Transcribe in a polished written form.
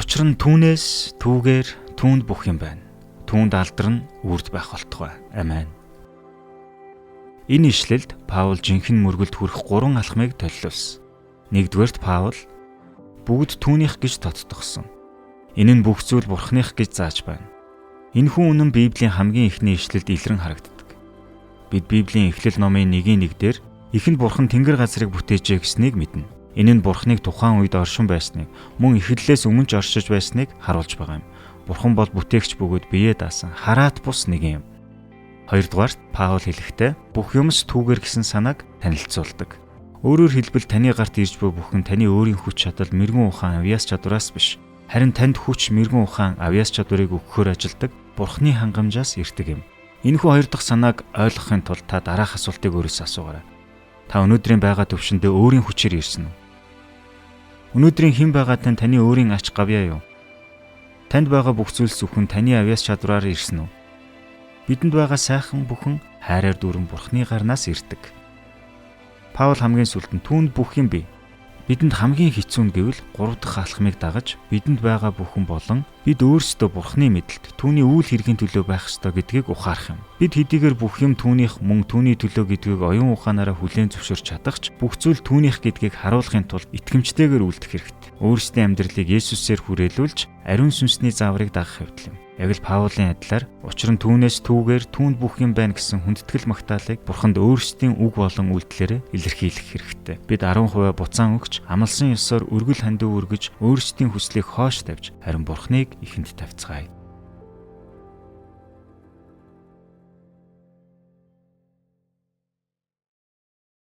Учир нь түүнээс, түүгээр, түүнд бүх юм байна. Түүнд алдар нь үрд байх болтугай. Амен. Энэ ишлэлд Паул жинхэнэ мөргөлд хүрэх 3 алхмыг төлөвлөсөн. Нэгдүгээрт Паул бүгд түүнийх гэж тодтогсон. Энэ нь бүх зүйл Бурханых гэж зааж байна. Энэхүү үнэн Библийн хамгийн эхний ишлэлд илрэн харагддаг. Бид Библийн Эхлэл номын 1:1 дээр эхэнд Бурхан тэнгэр газрыг бүтээжээ гэснийг мэднэ. Энэ нь Бурханыг тухайн үед оршин байсныг, мөн эхлэлээс өмнө ч оршиж байсныг харуулж байгаа юм. Бурхан бол бүтээгч бөгөөд биеэ даасан хараат бус нэг юм. Хоёрдугаарт Паул хэлэхдээ бүх юмс түүгээр гэсэн санааг танилцуулдаг. Өөрөөр хэлбэл таны гарт ирж буй бүхэн таны өөрийн хүч чадал, мэрэгэн ухаан, авьяас чадвараас биш. Харин танд хүч, мэрэгэн ухаан, авьяас чадварыг өгөхөөр ажилдаг Бурханы хангамжаас ирдэг юм. Энэхүү хоёр дахь санааг ойлгохын тулд та дараах асуултыг өөрөөсөө асуугаарай. Та өнөөдрийн байгаа төвшөндөө өөрийн хүчээр ирсэн үү? Өнөөдрийн хэн байгаа тань таны өөрийн ач гавьяа юу? Танд байгаа бүх зүйлс зөвхөн таны авьяас чадвараар ирсэн үү? Бидэнд байгаа сайхан бүхэн хайраар дүүрэн Бурханы гарнаас ирдэг. Паул хамгийн сүүлд нь түүнд бүх юм бий. Бидэнд хамгийн хэцүү нь гэвэл 3 дахь алхмыг дагаж бидэнд байгаа бүхэн болон бид өөрсдөө Бурханы мэдэлд түүний үйл хэргийн төлөө байх ёстой гэдгийг ухаарах юм. Бид хэдийгээр бүх юм түүнийх мөн түүний төлөө гэдгийг оюун ухаанаараа хүлээн зөвшөөрч чадахч бүх зүйл түүнийх гэдгийг харуулахын тулд итгэмжтэйгээр үлдэх хэрэгтэй. Өөрсдийн амьдралыг Есүсээр хүрээлүүлж ариун сүнсний зааврыг дагах хэвдэл юм. Яг л Паулийн адилаар учир нь түүнээс түүгээр түүнд бүх юм байна гэсэн хүндэтгэл магтаалыг Бурханд өөрсдийн үг болон үйлдэлээрээ илэрхийлэх хэрэгтэй. Бид 10% буцаан өгч, амлсан ёсоор өргөл хандив өргөж, өөрсдийн хүслийг хоош тавьж, харин Бурханыг ихэнд тавьцгаая.